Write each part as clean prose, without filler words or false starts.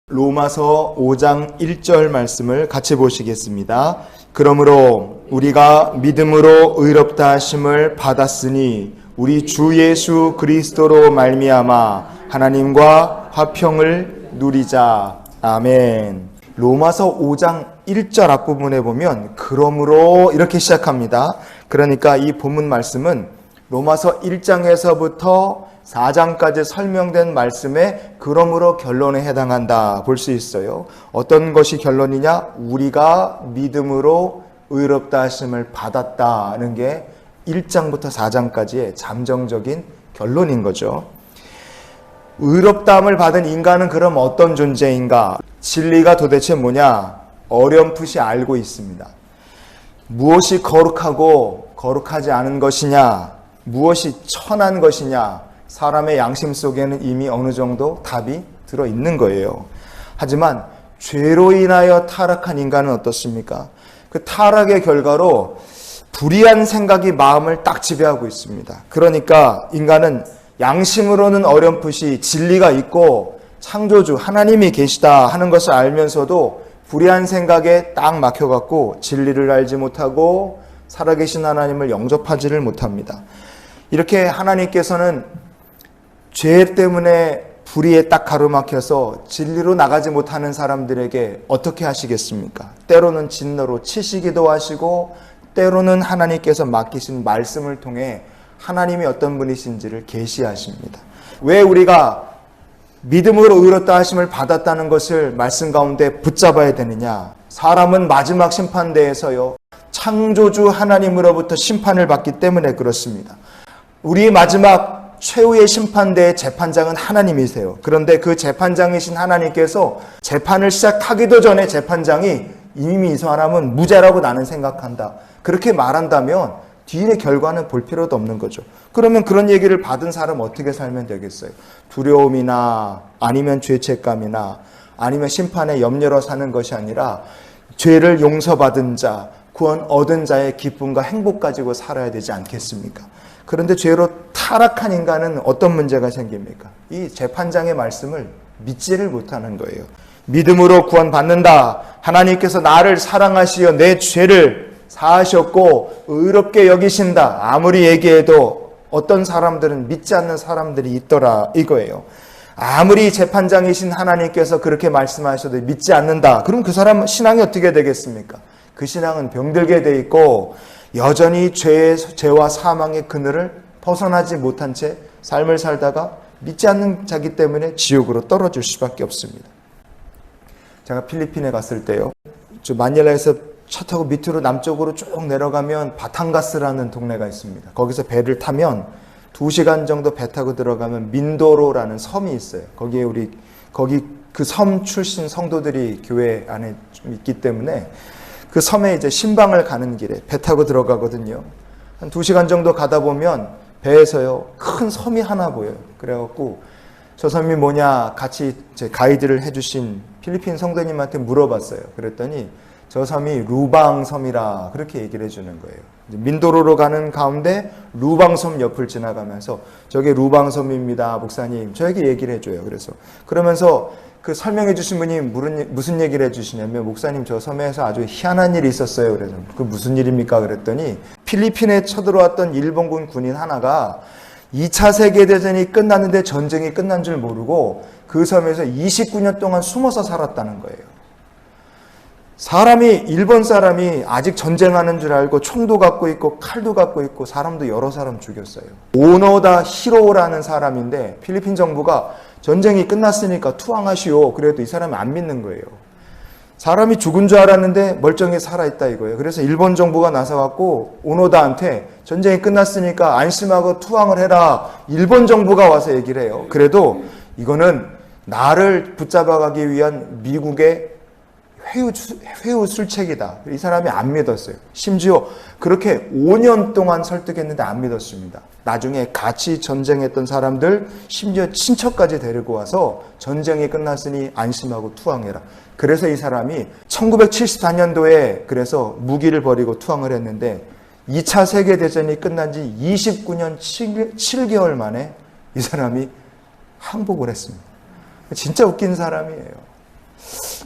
로마서 5장 1절 말씀을 같이 보시겠습니다. 그러므로 우리가 믿음으로 의롭다 하심을 받았으니 우리 주 예수 그리스도로 말미암아 하나님과 화평을 누리자. 아멘. 로마서 5장 1절 앞부분에 보면 그러므로 이렇게 시작합니다. 그러니까 이 본문 말씀은 로마서 1장에서부터 4장까지 설명된 말씀에 그러므로 결론에 해당한다 볼 수 있어요. 어떤 것이 결론이냐? 우리가 믿음으로 의롭다 하심을 받았다는 게 1장부터 4장까지의 잠정적인 결론인 거죠. 의롭다함을 받은 인간은 그럼 어떤 존재인가? 진리가 도대체 뭐냐? 어렴풋이 알고 있습니다. 무엇이 거룩하고 거룩하지 않은 것이냐? 무엇이 천한 것이냐? 사람의 양심 속에는 이미 어느 정도 답이 들어있는 거예요. 하지만 죄로 인하여 타락한 인간은 어떻습니까? 그 타락의 결과로 불의한 생각이 마음을 딱 지배하고 있습니다. 그러니까 인간은 양심으로는 어렴풋이 진리가 있고 창조주 하나님이 계시다 하는 것을 알면서도 불의한 생각에 딱 막혀갖고 진리를 알지 못하고 살아계신 하나님을 영접하지를 못합니다. 이렇게 하나님께서는 죄 때문에 불의에 딱 가로막혀서 진리로 나가지 못하는 사람들에게 어떻게 하시겠습니까? 때로는 진노로 치시기도 하시고 때로는 하나님께서 맡기신 말씀을 통해 하나님이 어떤 분이신지를 계시하십니다. 왜 우리가 믿음으로 의롭다 하심을 받았다는 것을 말씀 가운데 붙잡아야 되느냐? 사람은 마지막 심판대에서요, 창조주 하나님으로부터 심판을 받기 때문에 그렇습니다. 우리의 마지막 최후의 심판대의 재판장은 하나님이세요. 그런데 그 재판장이신 하나님께서 재판을 시작하기도 전에 재판장이 이미 이 사람은 무죄라고 나는 생각한다. 그렇게 말한다면 뒤의 결과는 볼 필요도 없는 거죠. 그러면 그런 얘기를 받은 사람 어떻게 살면 되겠어요? 두려움이나 아니면 죄책감이나 아니면 심판에 염려로 사는 것이 아니라 죄를 용서받은 자, 구원 얻은 자의 기쁨과 행복 가지고 살아야 되지 않겠습니까? 그런데 죄로 타락한 인간은 어떤 문제가 생깁니까? 이 재판장의 말씀을 믿지를 못하는 거예요. 믿음으로 구원받는다. 하나님께서 나를 사랑하시어 내 죄를 사하셨고 의롭게 여기신다. 아무리 얘기해도 어떤 사람들은 믿지 않는 사람들이 있더라 이거예요. 아무리 재판장이신 하나님께서 그렇게 말씀하셔도 믿지 않는다. 그럼 그 사람 신앙이 어떻게 되겠습니까? 그 신앙은 병들게 돼 있고 여전히 죄와 사망의 그늘을 벗어나지 못한 채 삶을 살다가 믿지 않는 자기 때문에 지옥으로 떨어질 수밖에 없습니다. 제가 필리핀에 갔을 때요, 마닐라에서 차 타고 밑으로 남쪽으로 쭉 내려가면 바탕가스라는 동네가 있습니다. 거기서 배를 타면 2시간 정도 배 타고 들어가면 민도로라는 섬이 있어요. 거기 그 섬 출신 성도들이 교회 안에 좀 있기 때문에 그 섬에 이제 신방을 가는 길에 배 타고 들어가거든요. 한 2시간 정도 가다 보면 배에서요, 큰 섬이 하나 보여요. 그래갖고 저 섬이 뭐냐 같이 제 가이드를 해주신 필리핀 성도님한테 물어봤어요. 그랬더니 저 섬이 루방 섬이라 그렇게 얘기를 해주는 거예요. 민도로로 가는 가운데 루방섬 옆을 지나가면서 저게 루방섬입니다, 목사님. 저에게 얘기를 해줘요. 그러면서 그 설명해 주신 분이 무슨 얘기를 해주시냐면, 목사님 저 섬에서 아주 희한한 일이 있었어요. 그래서 그 무슨 일입니까? 그랬더니 필리핀에 쳐들어왔던 일본군 군인 하나가 2차 세계대전이 끝났는데 전쟁이 끝난 줄 모르고 그 섬에서 29년 동안 숨어서 살았다는 거예요. 일본 사람이 아직 전쟁하는 줄 알고 총도 갖고 있고 칼도 갖고 있고 사람도 여러 사람 죽였어요. 오노다 히로라는 사람인데 필리핀 정부가 전쟁이 끝났으니까 투항하시오. 그래도 이 사람이 안 믿는 거예요. 사람이 죽은 줄 알았는데 멀쩡히 살아있다 이거예요. 그래서 일본 정부가 나서갖고 오노다한테 전쟁이 끝났으니까 안심하고 투항을 해라. 일본 정부가 와서 얘기를 해요. 그래도 이거는 나를 붙잡아가기 위한 미국의 회유 술책이다. 이 사람이 안 믿었어요. 심지어 그렇게 5년 동안 설득했는데 안 믿었습니다. 나중에 같이 전쟁했던 사람들, 심지어 친척까지 데리고 와서 전쟁이 끝났으니 안심하고 투항해라. 그래서 이 사람이 1974년도에 그래서 무기를 버리고 투항을 했는데 2차 세계대전이 끝난 지 29년 7개월 만에 이 사람이 항복을 했습니다. 진짜 웃긴 사람이에요.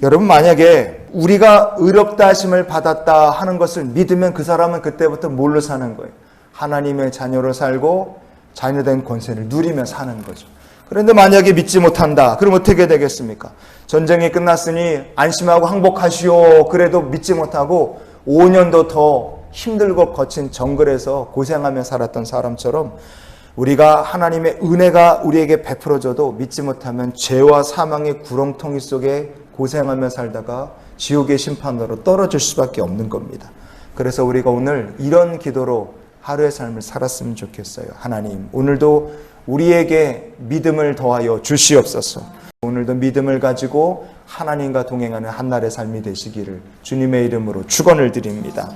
여러분, 만약에 우리가 의롭다 하심을 받았다 하는 것을 믿으면 그 사람은 그때부터 뭘로 사는 거예요? 하나님의 자녀로 살고 자녀된 권세를 누리며 사는 거죠. 그런데 만약에 믿지 못한다. 그럼 어떻게 되겠습니까? 전쟁이 끝났으니 안심하고 항복하시오. 그래도 믿지 못하고 5년도 더 힘들고 거친 정글에서 고생하며 살았던 사람처럼 우리가 하나님의 은혜가 우리에게 베풀어져도 믿지 못하면 죄와 사망의 구렁텅이 속에 고생하며 살다가 지옥의 심판으로 떨어질 수밖에 없는 겁니다. 그래서 우리가 오늘 이런 기도로 하루의 삶을 살았으면 좋겠어요. 하나님, 오늘도 우리에게 믿음을 더하여 주시옵소서. 오늘도 믿음을 가지고 하나님과 동행하는 한날의 삶이 되시기를 주님의 이름으로 축원을 드립니다.